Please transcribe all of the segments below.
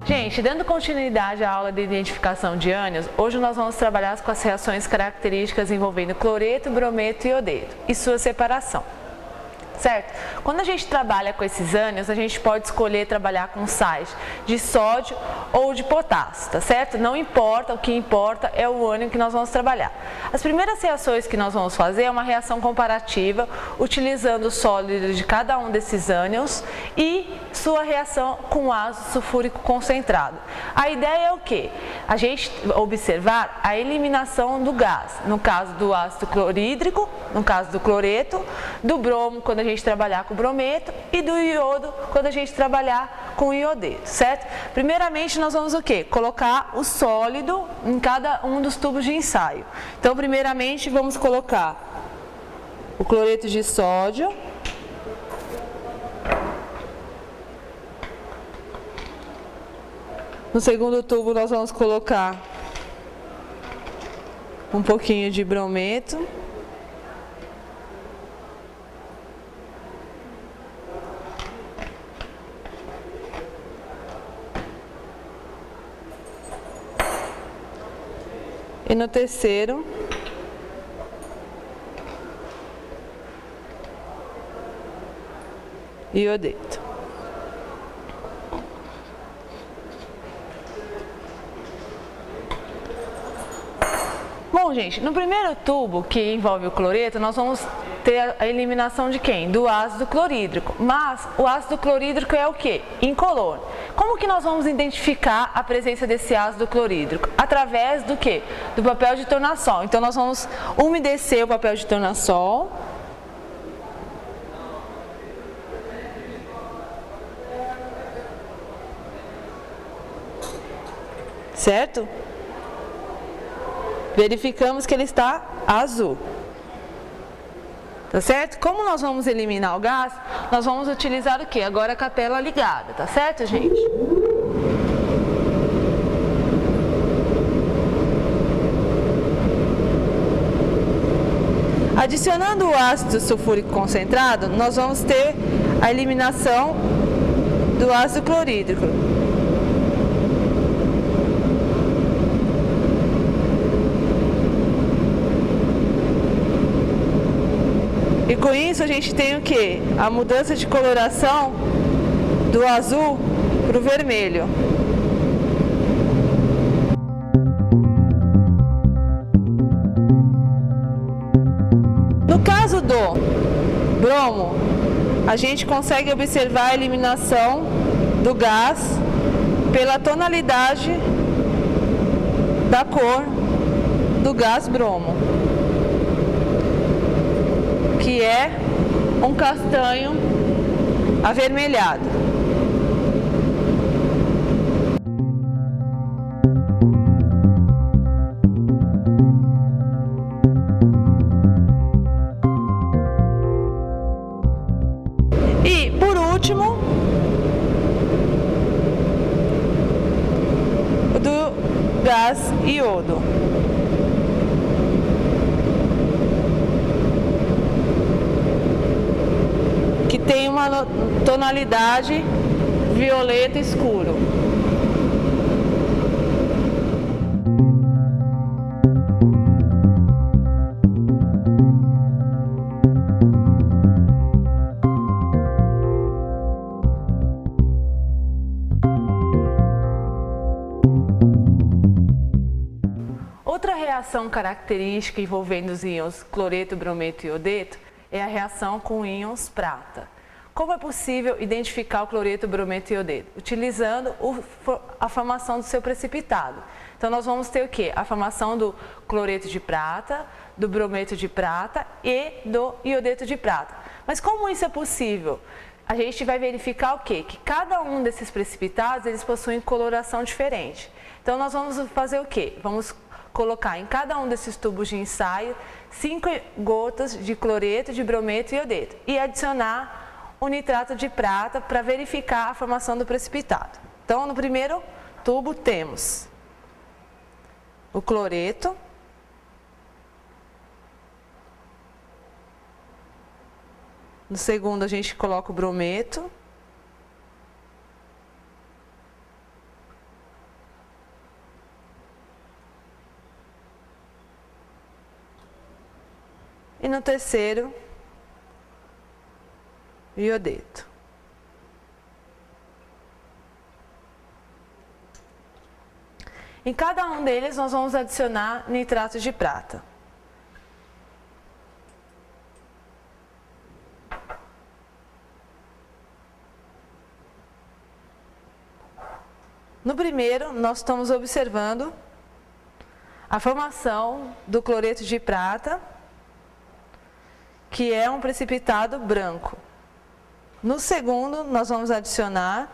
Gente, dando continuidade à aula de identificação de ânions, hoje nós vamos trabalhar com as reações características envolvendo cloreto, brometo e iodeto e sua separação. Certo? Quando a gente trabalha com esses ânions, a gente pode escolher trabalhar com sais de sódio ou de potássio, tá certo? Não importa, o que importa é o ânion que nós vamos trabalhar. As primeiras reações que nós vamos fazer é uma reação comparativa, utilizando o sólido de cada um desses ânions e sua reação com ácido sulfúrico concentrado. A ideia é o quê? A gente observar a eliminação do gás, no caso do ácido clorídrico, no caso do cloreto, do bromo quando a gente trabalhar com o brometo e do iodo quando a gente trabalhar com o iodeto, certo? Primeiramente nós vamos o quê? Colocar o sólido em cada um dos tubos de ensaio. Então primeiramente vamos colocar o cloreto de sódio. No segundo tubo nós vamos colocar um pouquinho de brometo. E no terceiro, iodeto. Bom, gente, no primeiro tubo, que envolve o cloreto, nós vamos ter a eliminação de quem? Do ácido clorídrico. Mas o ácido clorídrico é o quê? Incolor. Como que nós vamos identificar a presença desse ácido clorídrico? Através do quê? Do papel de tornassol. Então nós vamos umedecer o papel de tornassol. Certo? Verificamos que ele está azul. Tá certo? Como nós vamos eliminar o gás, nós vamos utilizar o quê? Agora a capela ligada, tá certo, gente? Adicionando o ácido sulfúrico concentrado, nós vamos ter a eliminação do ácido clorídrico. E com isso a gente tem o que? A mudança de coloração do azul para o vermelho. No caso do bromo, a gente consegue observar a eliminação do gás pela tonalidade da cor do gás bromo, que é um castanho avermelhado. E, por último, o do gás iodo. Que tem uma tonalidade violeta escuro. Outra reação característica envolvendo os íons cloreto, brometo e iodeto é a reação com íons prata. Como é possível identificar o cloreto, brometo e iodeto? Utilizando a formação do seu precipitado. Então nós vamos ter o quê? A formação do cloreto de prata, do brometo de prata e do iodeto de prata. Mas como isso é possível? A gente vai verificar o quê? Que cada um desses precipitados, eles possuem coloração diferente. Então nós vamos fazer o quê? Vamos colocar em cada um desses tubos de ensaio 5 gotas de cloreto, de brometo e iodeto e adicionar o nitrato de prata para verificar a formação do precipitado. Então, no primeiro tubo temos o cloreto, no segundo a gente coloca o brometo, e no terceiro, o iodeto. Em cada um deles, nós vamos adicionar nitrato de prata. No primeiro, nós estamos observando a formação do cloreto de prata, que é um precipitado branco. No segundo, nós vamos adicionar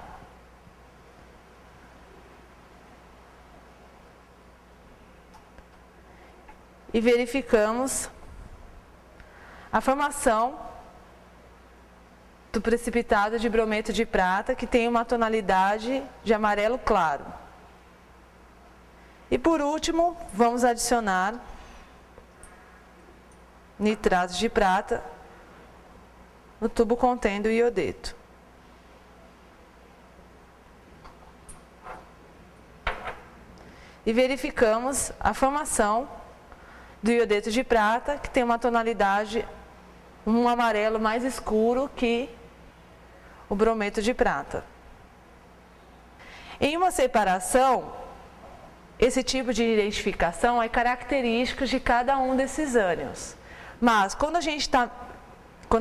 e verificamos a formação do precipitado de brometo de prata, que tem uma tonalidade de amarelo claro. E por último, vamos adicionar nitrato de prata no tubo contendo o iodeto. E verificamos a formação do iodeto de prata, que tem uma tonalidade, um amarelo mais escuro que o brometo de prata. Em uma separação, esse tipo de identificação é característico de cada um desses ânions. Mas quando a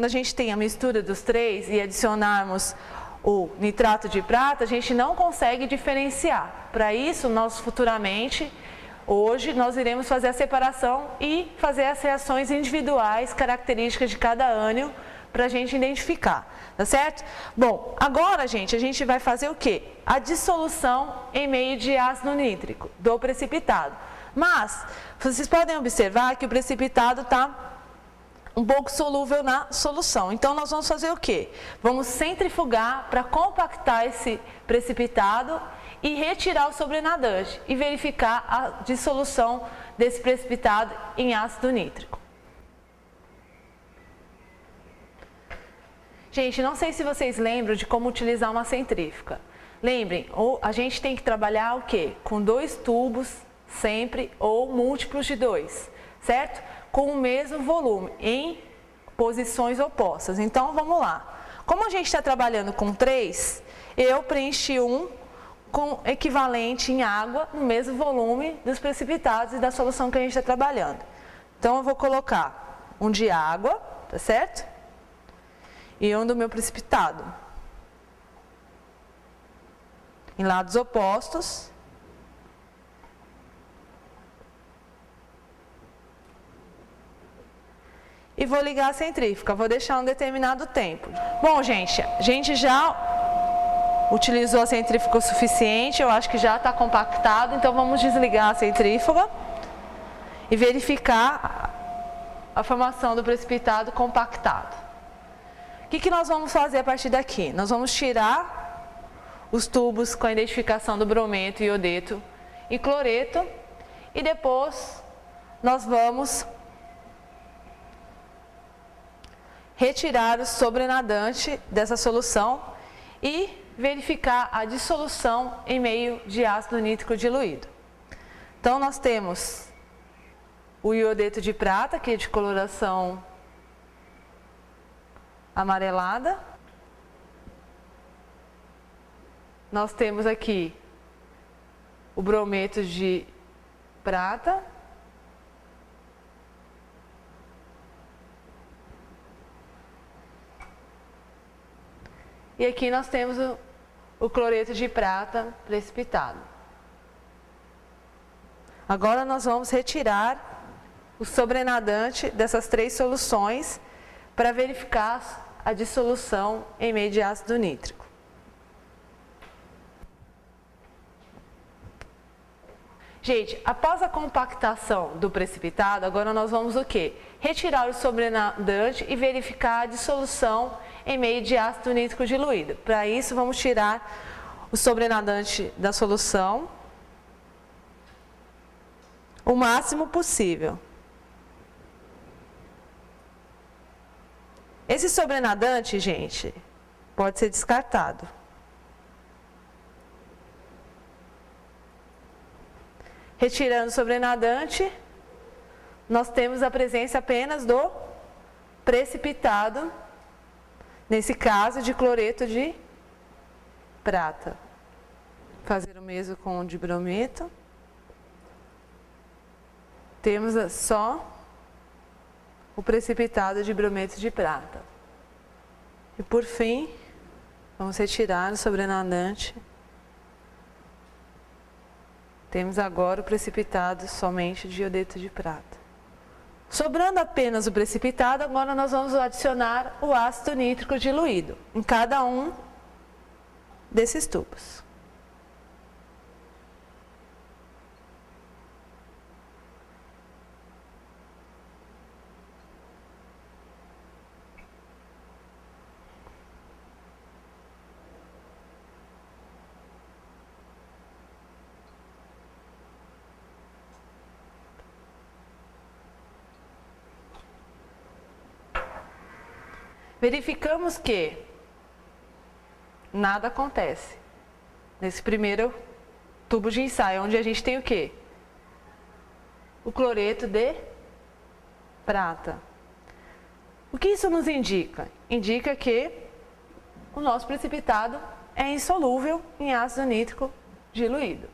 gente tem a mistura dos três e adicionarmos o nitrato de prata, a gente não consegue diferenciar. Para isso, nós futuramente, hoje, nós iremos fazer a separação e fazer as reações individuais, características de cada ânion, para a gente identificar, tá certo? Bom, agora, gente, a gente vai fazer o quê? A dissolução em meio de ácido nítrico do precipitado. Mas, vocês podem observar que o precipitado está um pouco solúvel na solução. Então, nós vamos fazer o quê? Vamos centrifugar para compactar esse precipitado e retirar o sobrenadante e verificar a dissolução desse precipitado em ácido nítrico. Gente, não sei se vocês lembram de como utilizar uma centrífuga. Lembrem, a gente tem que trabalhar o quê? Com 2 tubos sempre ou múltiplos de 2, certo? Com o mesmo volume, em posições opostas. Então, vamos lá. Como a gente está trabalhando com 3, eu preenchi um com equivalente em água, no mesmo volume dos precipitados e da solução que a gente está trabalhando. Então, eu vou colocar um de água, tá certo? E um do meu precipitado. Em lados opostos. E vou ligar a centrífuga, vou deixar um determinado tempo. Bom, gente, a gente já utilizou a centrífuga o suficiente, eu acho que já está compactado, então vamos desligar a centrífuga e verificar a formação do precipitado compactado. O que nós vamos fazer a partir daqui? Nós vamos tirar os tubos com a identificação do brometo, iodeto e cloreto e depois nós vamos retirar o sobrenadante dessa solução e verificar a dissolução em meio de ácido nítrico diluído. Então, nós temos o iodeto de prata, que é de coloração amarelada. Nós temos aqui o brometo de prata. E aqui nós temos o cloreto de prata precipitado. Agora nós vamos retirar o sobrenadante dessas 3 soluções para verificar a dissolução em meio de ácido nítrico. Gente, após a compactação do precipitado, agora nós vamos o quê? Retirar o sobrenadante e verificar a dissolução em meio de ácido nítrico diluído. Para isso, vamos tirar o sobrenadante da solução o máximo possível. Esse sobrenadante, gente, pode ser descartado. Retirando o sobrenadante, nós temos a presença apenas do precipitado, nesse caso de cloreto de prata. Fazer o mesmo com o de brometo. Temos só o precipitado de brometo de prata. E por fim, vamos retirar o sobrenadante. Temos agora o precipitado somente de iodeto de prata. Sobrando apenas o precipitado, agora nós vamos adicionar o ácido nítrico diluído em cada um desses tubos. Verificamos que nada acontece nesse primeiro tubo de ensaio, onde a gente tem o quê? O cloreto de prata. O que isso nos indica? Indica que o nosso precipitado é insolúvel em ácido nítrico diluído.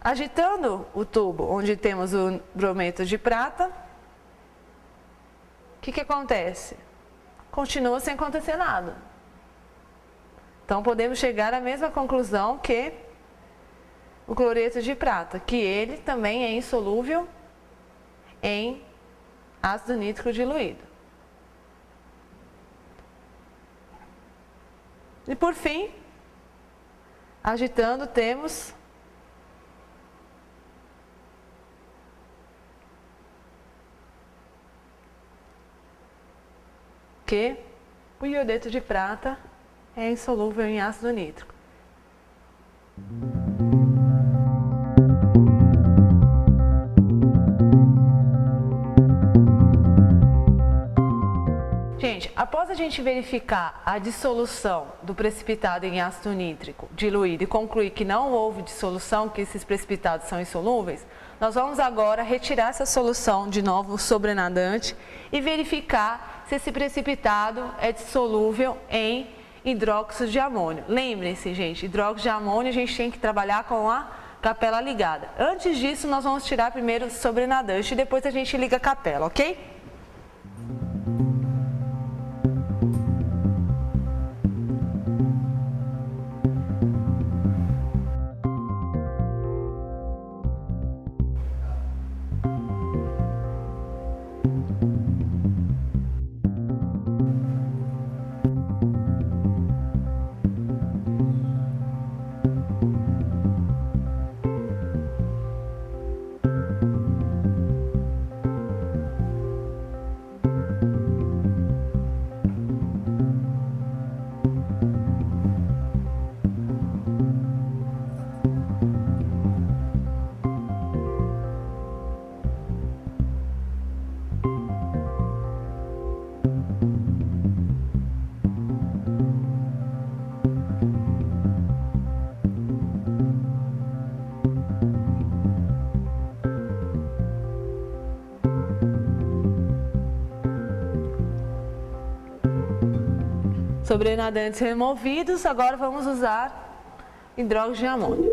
Agitando o tubo onde temos o brometo de prata, o que acontece? Continua sem acontecer nada. Então, podemos chegar à mesma conclusão que o cloreto de prata, que ele também é insolúvel em ácido nítrico diluído. E por fim, agitando, temos que o iodeto de prata é insolúvel em ácido nítrico. Gente, após a gente verificar a dissolução do precipitado em ácido nítrico diluído e concluir que não houve dissolução, que esses precipitados são insolúveis, nós vamos agora retirar essa solução de novo sobrenadante e verificar se esse precipitado é dissolúvel em hidróxido de amônio. Lembrem-se, gente, hidróxido de amônio a gente tem que trabalhar com a capela ligada. Antes disso, nós vamos tirar primeiro o sobrenadante e depois a gente liga a capela, ok? Sobrenadantes removidos, agora vamos usar hidróxido de amônio.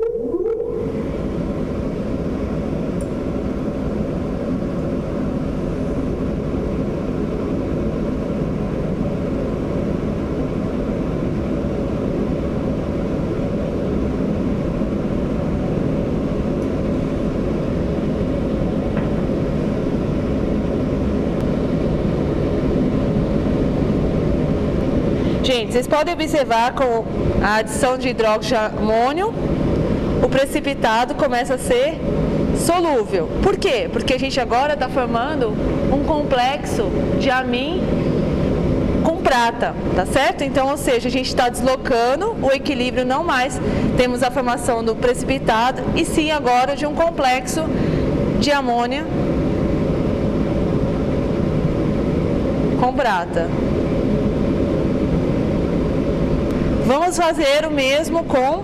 Gente, vocês podem observar com a adição de hidróxido de amônio, o precipitado começa a ser solúvel. Por quê? Porque a gente agora está formando um complexo de amim com prata, tá certo? Então, ou seja, a gente está deslocando o equilíbrio, não mais temos a formação do precipitado, e sim agora de um complexo de amônia com prata. Vamos fazer o mesmo com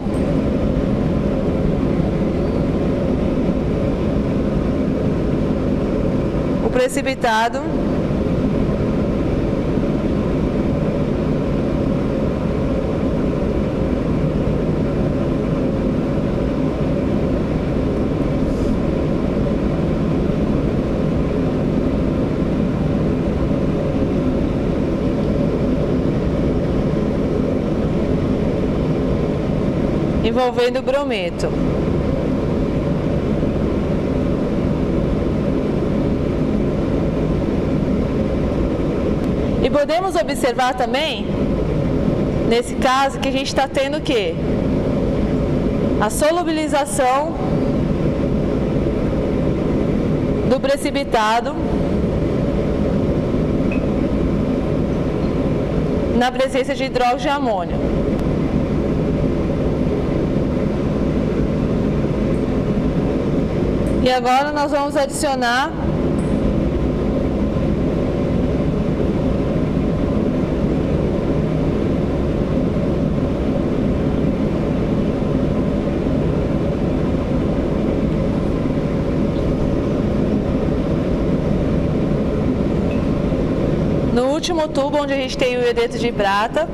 o precipitado envolvendo o brometo. E podemos observar também, nesse caso, que a gente está tendo o quê? A solubilização do precipitado na presença de hidróxido de amônio. E agora nós vamos adicionar no último tubo, onde a gente tem o iodeto de prata,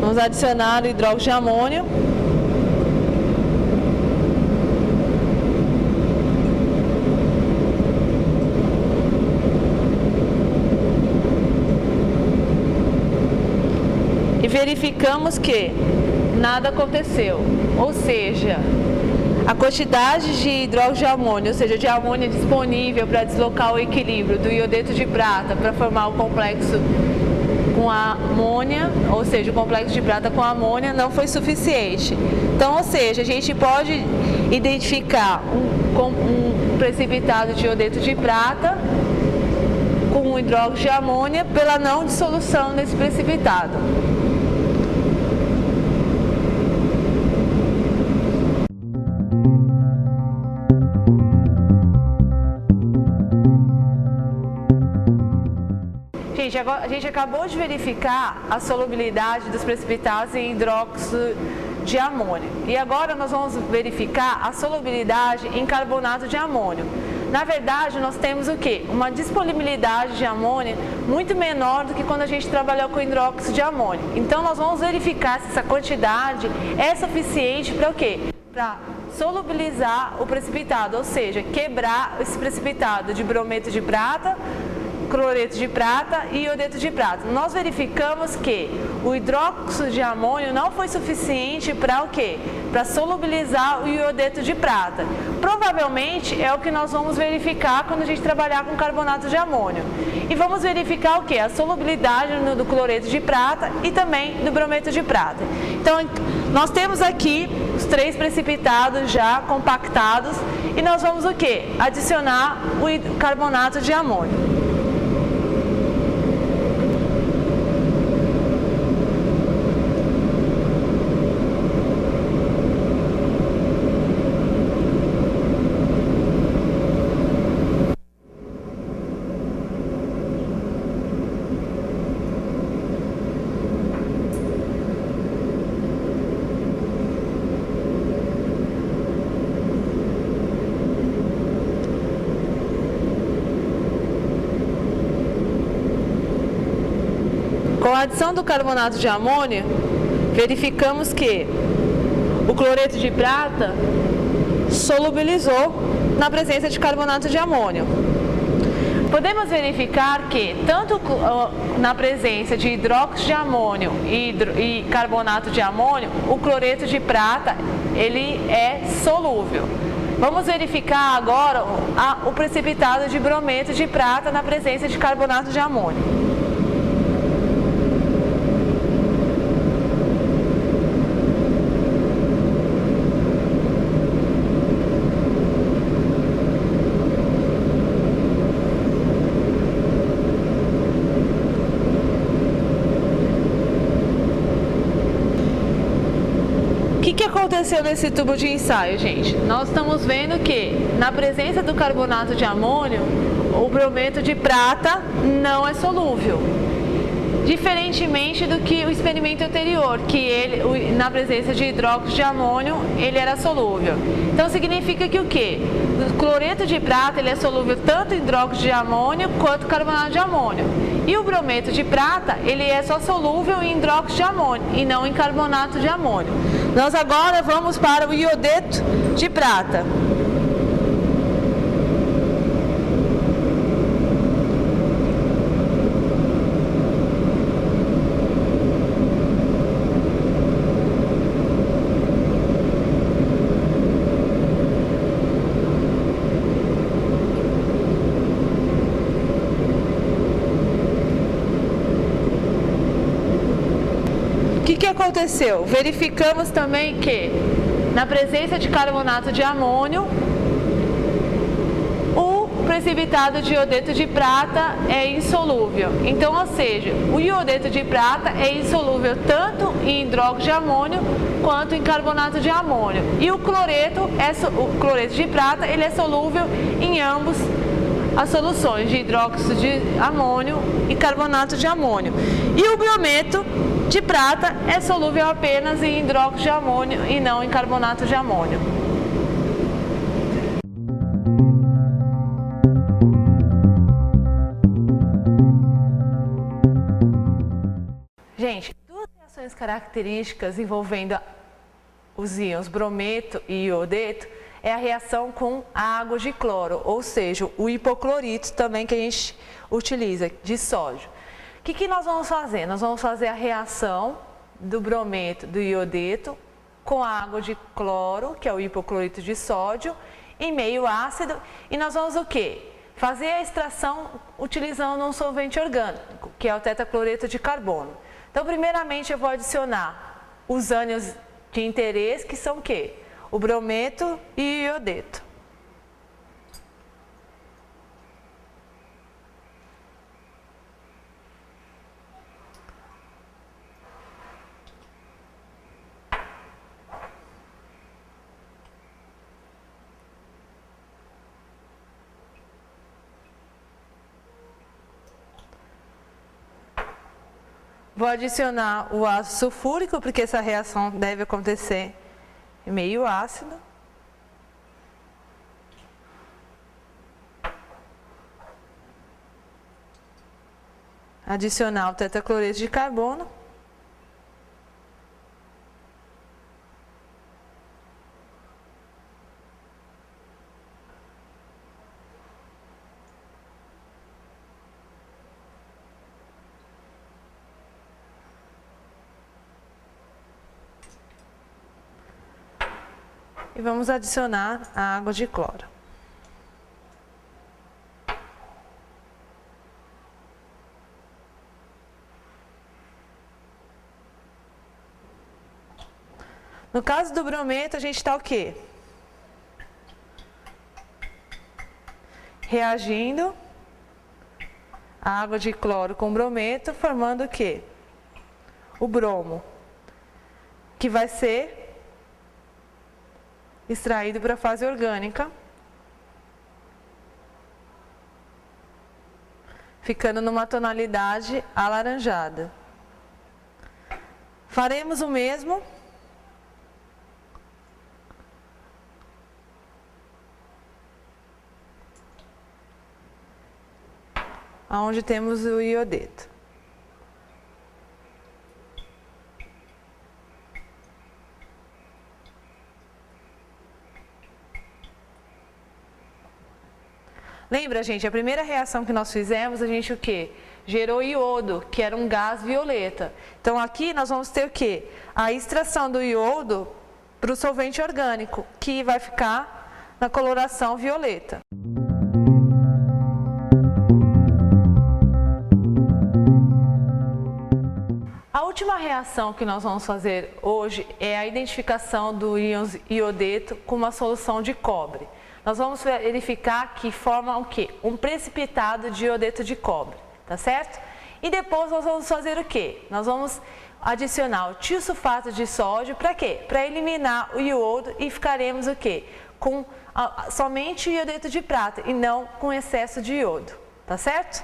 vamos adicionar o hidróxido de amônio. E verificamos que nada aconteceu, ou seja, a quantidade de hidróxido de amônio, ou seja, de amônia disponível para deslocar o equilíbrio do iodeto de prata para formar o complexo com a amônia, ou seja, o complexo de prata com amônia, não foi suficiente. Então, ou seja, a gente pode identificar um precipitado de iodeto de prata com um hidróxido de amônia pela não dissolução desse precipitado. Gente, agora, a gente acabou de verificar a solubilidade dos precipitados em hidróxido de amônio. E agora nós vamos verificar a solubilidade em carbonato de amônio. Na verdade, nós temos o quê? Uma disponibilidade de amônia muito menor do que quando a gente trabalhou com hidróxido de amônio. Então, nós vamos verificar se essa quantidade é suficiente para o quê? Para solubilizar o precipitado, ou seja, quebrar esse precipitado de brometo de prata, cloreto de prata e iodeto de prata. Nós verificamos que o hidróxido de amônio não foi suficiente para o quê? Para solubilizar o iodeto de prata. Provavelmente é o que nós vamos verificar quando a gente trabalhar com carbonato de amônio. E vamos verificar o quê? A solubilidade do cloreto de prata e também do brometo de prata. Então, nós temos aqui os três precipitados já compactados e nós vamos o quê? Adicionar o carbonato de amônio. Com a adição do carbonato de amônio, verificamos que o cloreto de prata solubilizou na presença de carbonato de amônio. Podemos verificar que, tanto na presença de hidróxido de amônio e carbonato de amônio, o cloreto de prata ele é solúvel. Vamos verificar agora o precipitado de brometo de prata na presença de carbonato de amônio. aconteceu nesse tubo de ensaio, gente? Nós estamos vendo que, na presença do carbonato de amônio, o brometo de prata não é solúvel. Diferentemente do que o experimento anterior, que ele, na presença de hidróxido de amônio, ele era solúvel. Então significa que o quê? O cloreto de prata ele é solúvel tanto em hidróxido de amônio quanto carbonato de amônio. E o brometo de prata, ele é só solúvel em hidróxido de amônio e não em carbonato de amônio. Nós agora vamos para o iodeto de prata. O que aconteceu? Verificamos também que, na presença de carbonato de amônio, o precipitado de iodeto de prata é insolúvel. Então, ou seja, o iodeto de prata é insolúvel tanto em hidróxido de amônio quanto em carbonato de amônio. E o cloreto de prata ele é solúvel em ambos as soluções de hidróxido de amônio e carbonato de amônio. E o brometo de prata é solúvel apenas em hidróxido de amônio e não em carbonato de amônio. Gente, duas reações características envolvendo os íons brometo e iodeto é a reação com a água de cloro, ou seja, o hipoclorito também que a gente utiliza, de sódio. O que nós vamos fazer? Nós vamos fazer a reação do brometo, do iodeto, com a água de cloro, que é o hipoclorito de sódio, em meio ácido, e nós vamos o quê? Fazer a extração utilizando um solvente orgânico, que é o tetacloreto de carbono. Então, primeiramente, eu vou adicionar os ânions de interesse, que são o quê? O brometo e o iodeto. Vou adicionar o ácido sulfúrico, porque essa reação deve acontecer em meio ácido. Adicionar o tetacloreto de carbono. E vamos adicionar a água de cloro. No caso do brometo, a gente está o quê? Reagindo a água de cloro com brometo, formando o quê? O bromo, que vai ser extraído para a fase orgânica, ficando numa tonalidade alaranjada. Faremos o mesmo onde temos o iodeto. Lembra, gente, a primeira reação que nós fizemos, a gente o quê? Gerou iodo, que era um gás violeta. Então aqui nós vamos ter o quê? A extração do iodo para o solvente orgânico, que vai ficar na coloração violeta. A última reação que nós vamos fazer hoje é a identificação do íon iodeto com uma solução de cobre. Nós vamos verificar que forma o quê? Um precipitado de iodeto de cobre, tá certo? E depois nós vamos fazer o quê? Nós vamos adicionar o tiosulfato de sódio para quê? Para eliminar o iodo e ficaremos o quê? Com somente o iodeto de prata e não com excesso de iodo, tá certo?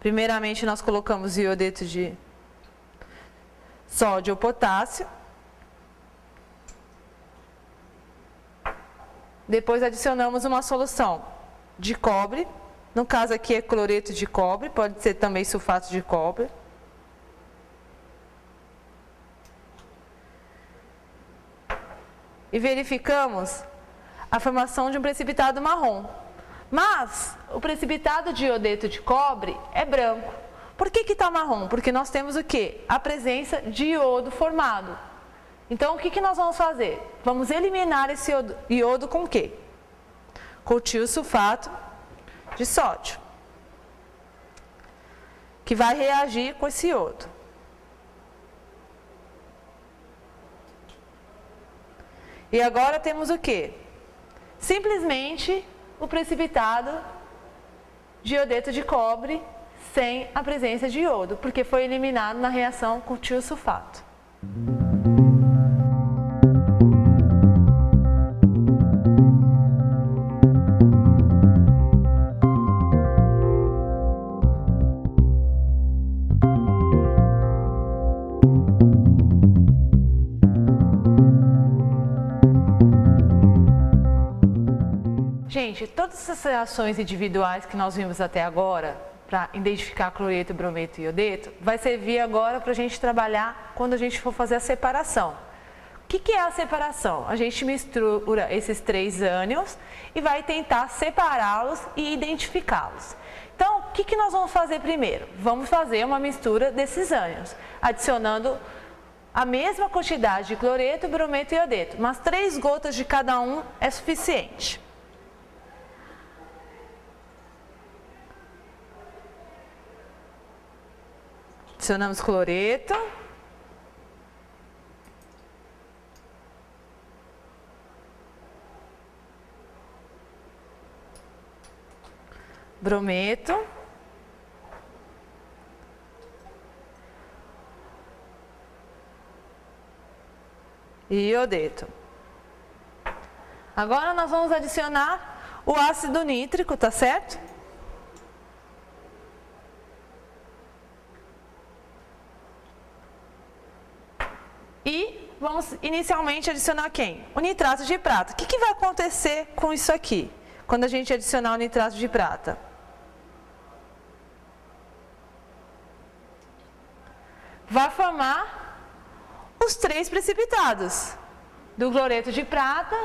Primeiramente nós colocamos o iodeto de sódio ou potássio. Depois adicionamos uma solução de cobre, no caso aqui é cloreto de cobre, pode ser também sulfato de cobre. E verificamos a formação de um precipitado marrom. Mas o precipitado de iodeto de cobre é branco. Por que está marrom? Porque nós temos o quê? A presença de iodo formado. Então, o que nós vamos fazer? Vamos eliminar esse iodo com o quê? Com o tiosulfato de sódio, que vai reagir com esse iodo. E agora temos o quê? Simplesmente o precipitado de iodeto de cobre sem a presença de iodo, porque foi eliminado na reação com o tiosulfato. Gente, todas essas reações individuais que nós vimos até agora, para identificar cloreto, brometo e iodeto, vai servir agora para a gente trabalhar quando a gente for fazer a separação. O que é a separação? A gente mistura esses três ânions e vai tentar separá-los e identificá-los. Então, o que nós vamos fazer primeiro? Vamos fazer uma mistura desses ânions, adicionando a mesma quantidade de cloreto, brometo e iodeto, mas 3 gotas de cada um é suficiente. Adicionamos cloreto. Brometo. E iodeto. Agora nós vamos adicionar o ácido nítrico, tá certo? E vamos inicialmente adicionar quem? O nitrato de prata. O que vai acontecer com isso aqui, quando a gente adicionar o nitrato de prata? Vai formar os 3 precipitados, do cloreto de prata,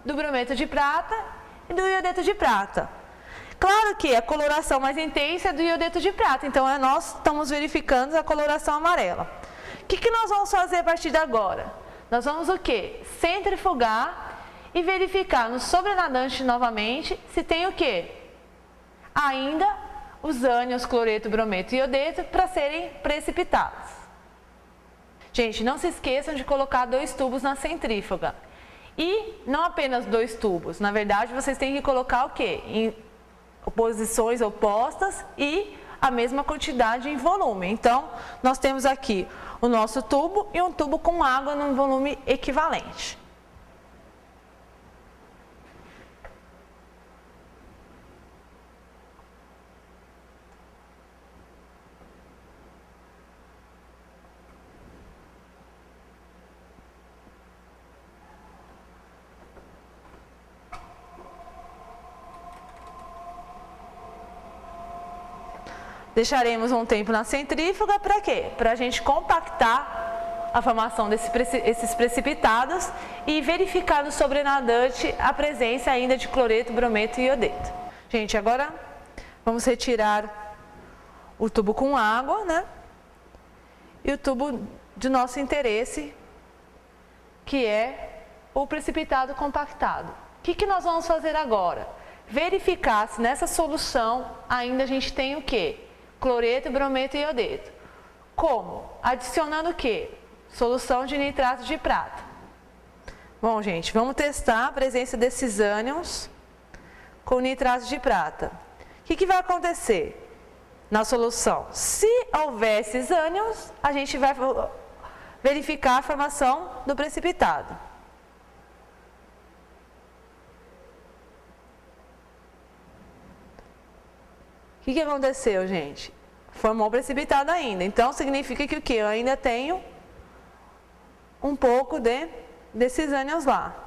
do brometo de prata e do iodeto de prata. Claro que a coloração mais intensa é do iodeto de prata, então nós estamos verificando a coloração amarela. O que nós vamos fazer a partir de agora? Nós vamos o quê? Centrifugar e verificar no sobrenadante novamente se tem o quê? Ainda os ânions, cloreto, brometo e iodeto para serem precipitados. Gente, não se esqueçam de colocar 2 tubos na centrífuga. E não apenas 2 tubos, na verdade vocês têm que colocar o quê? Em posições opostas e a mesma quantidade em volume. Então, nós temos aqui o nosso tubo e um tubo com água num volume equivalente. Deixaremos um tempo na centrífuga para quê? Para a gente compactar a formação desses precipitados e verificar no sobrenadante a presença ainda de cloreto, brometo e iodeto. Gente, agora vamos retirar o tubo com água, né? E o tubo de nosso interesse, que é o precipitado compactado. O que nós vamos fazer agora? Verificar se nessa solução ainda a gente tem o quê? Cloreto, brometo e iodeto. Como? Adicionando o quê? Solução de nitrato de prata. Bom, gente, vamos testar a presença desses ânions com nitrato de prata. que vai acontecer na solução? Se houver esses ânions, a gente vai verificar a formação do precipitado. O que aconteceu, gente? Formou precipitado ainda. Então, significa que o quê? Eu ainda tenho um pouco desses ânions lá.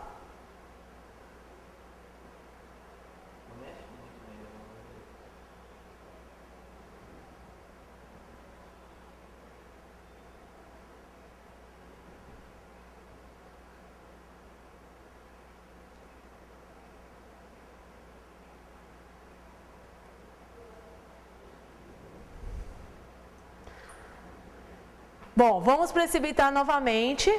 Bom, vamos precipitar novamente,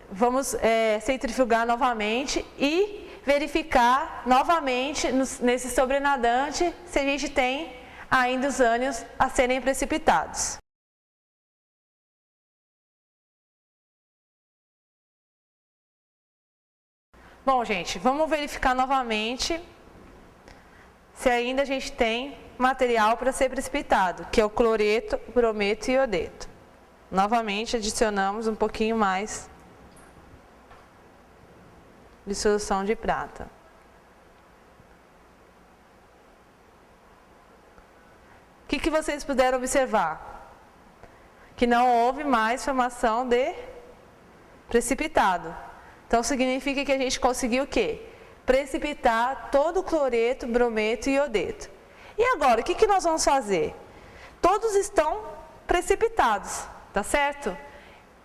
vamos centrifugar novamente e verificar novamente nesse sobrenadante se a gente tem ainda os ânions a serem precipitados. Bom, gente, vamos verificar novamente se ainda a gente tem material para ser precipitado, que é o cloreto, brometo e iodeto. Novamente, adicionamos um pouquinho mais de solução de prata. O que vocês puderam observar? Que não houve mais formação de precipitado. Então, significa que a gente conseguiu o quê? Precipitar todo o cloreto, brometo e iodeto. E agora, o que nós vamos fazer? Todos estão precipitados. Tá certo?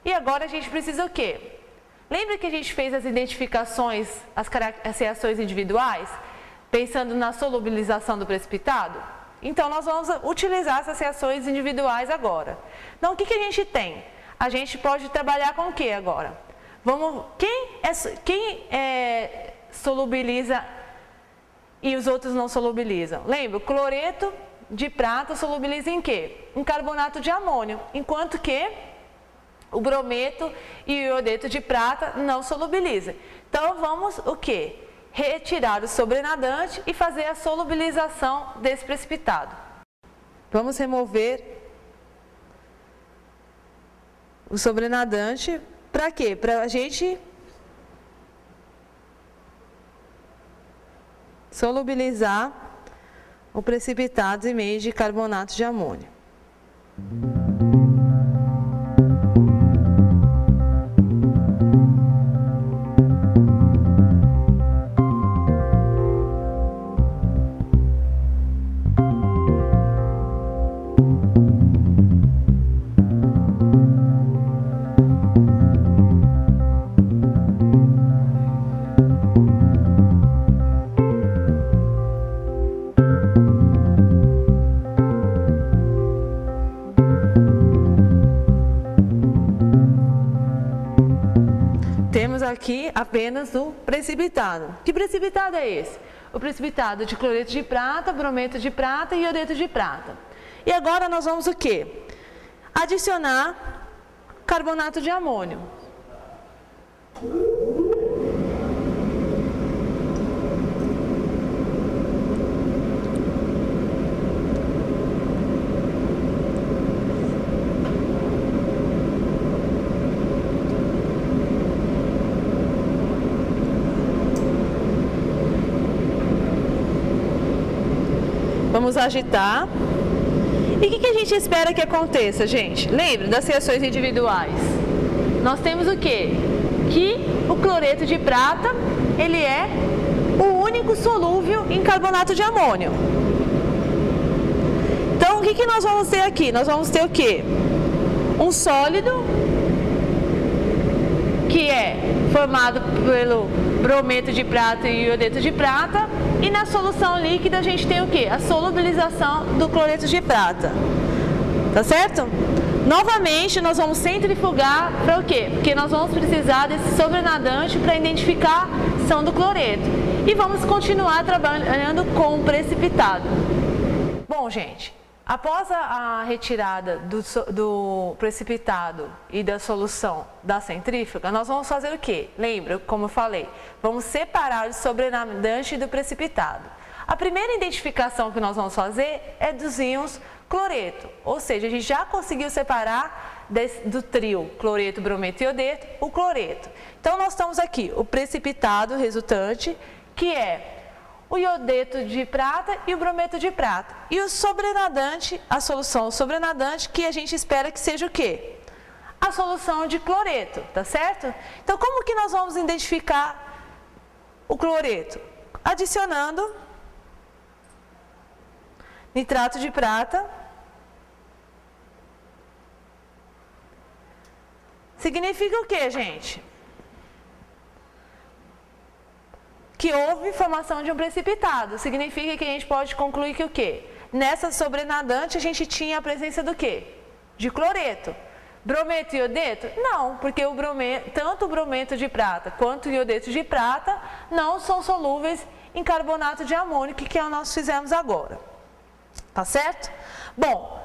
E agora a gente precisa o quê? Lembra que a gente fez as identificações, as reações individuais, pensando na solubilização do precipitado? Então, nós vamos utilizar essas reações individuais agora. Então, o que a gente tem? A gente pode trabalhar com o que agora? Quem solubiliza e os outros não solubilizam? Lembra? O cloreto de prata solubiliza em quê? Em carbonato de amônio, enquanto que o brometo e o iodeto de prata não solubiliza. Então, vamos o quê? Retirar o sobrenadante e fazer a solubilização desse precipitado. Vamos remover o sobrenadante para quê? Para a gente solubilizar o precipitado em meio de carbonato de amônio. Aqui apenas o precipitado. Que precipitado é esse? O precipitado de cloreto de prata, brometo de prata e iodeto de prata. E agora nós vamos o quê? Adicionar carbonato de amônio. Vamos agitar. E o que a gente espera que aconteça, gente? Lembra das reações individuais? Nós temos o quê? Que o cloreto de prata, ele é o único solúvel em carbonato de amônio. Então, o que nós vamos ter aqui? Nós vamos ter o quê? Um sólido, que é formado pelo brometo de prata e iodeto de prata, e na solução líquida a gente tem o quê? A solubilização do cloreto de prata. Tá certo? Novamente, nós vamos centrifugar para o quê? Porque nós vamos precisar desse sobrenadante para identificar a ação do cloreto. E vamos continuar trabalhando com o precipitado. Bom, gente, após a retirada do precipitado e da solução da centrífuga, nós vamos fazer o quê? Lembra, como eu falei, vamos separar o sobrenadante do precipitado. A primeira identificação que nós vamos fazer é dos íons cloreto, ou seja, a gente já conseguiu separar do trio cloreto, brometo e iodeto o cloreto. Então, nós estamos aqui o precipitado resultante, que é o iodeto de prata e o brometo de prata. E o sobrenadante, a solução sobrenadante, que a gente espera que seja o quê? A solução de cloreto, tá certo? Então, como que nós vamos identificar o cloreto? Adicionando nitrato de prata. Significa o quê, gente? Que houve formação de um precipitado. Significa que a gente pode concluir que o quê? Nessa sobrenadante a gente tinha a presença do quê? De cloreto. Brometo e iodeto? Não, porque tanto o brometo de prata quanto o iodeto de prata não são solúveis em carbonato de amônio, que é o que nós fizemos agora. Tá certo? Bom,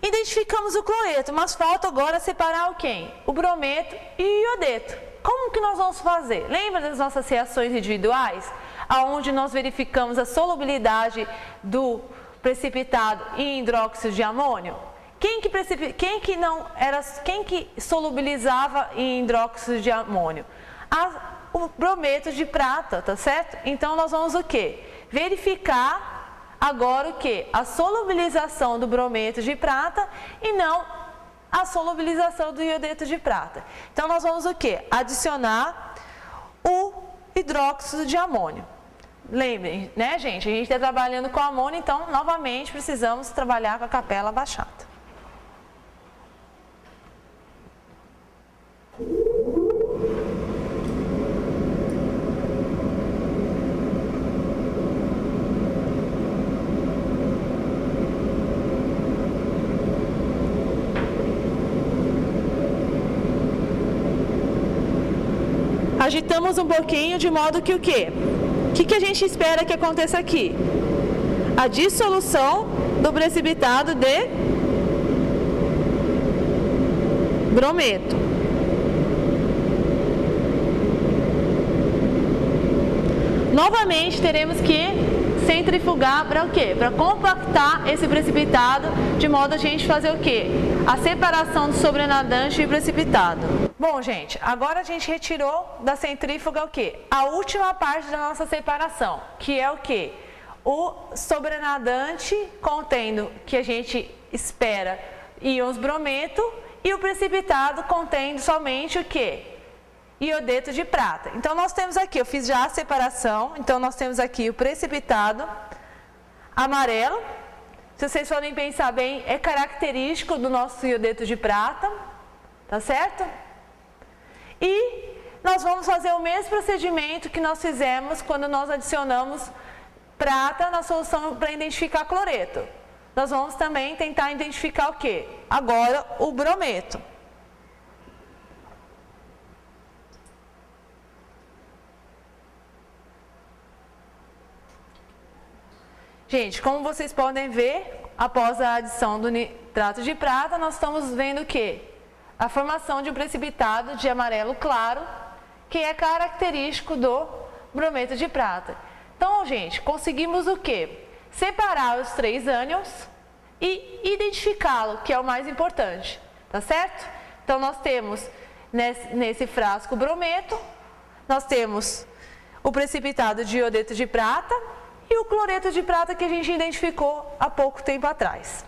identificamos o cloreto, mas falta agora separar o quem? O brometo e o iodeto. Como que nós vamos fazer? Lembra das nossas reações individuais? Onde nós verificamos a solubilidade do precipitado em hidróxido de amônio? Quem que solubilizava em hidróxido de amônio? O brometo de prata, tá certo? Então, nós vamos o quê? Verificar agora o quê? A solubilização do brometo de prata e não a solubilização do iodeto de prata. Então, nós vamos o quê? Adicionar o hidróxido de amônio. Lembrem, né, gente? A gente está trabalhando com amônio, então, novamente, precisamos trabalhar com a capela baixada. Agitamos um pouquinho de modo que o quê? O que a gente espera que aconteça aqui? A dissolução do precipitado de brometo. Novamente teremos que centrifugar para o quê? Para compactar esse precipitado, de modo a gente fazer o quê? A separação do sobrenadante e precipitado. Bom, gente, agora a gente retirou da centrífuga o quê? A última parte da nossa separação, que é o quê? O sobrenadante contendo, que a gente espera, íons brometo, e o precipitado contendo somente o quê? Iodeto de prata. Então, nós temos aqui, eu fiz já a separação, então nós temos aqui o precipitado amarelo. Se vocês forem pensar bem, é característico do nosso iodeto de prata, tá certo? E nós vamos fazer o mesmo procedimento que nós fizemos quando nós adicionamos prata na solução para identificar cloreto. Nós vamos também tentar identificar o quê? Agora, o brometo. Gente, como vocês podem ver, após a adição do nitrato de prata, nós estamos vendo o quê? A formação de um precipitado de amarelo claro, que é característico do brometo de prata. Então, gente, conseguimos o quê? Separar os 3 ânions e identificá-lo, que é o mais importante, tá certo? Então, nós temos nesse frasco brometo, nós temos o precipitado de iodeto de prata e o cloreto de prata que a gente identificou há pouco tempo atrás.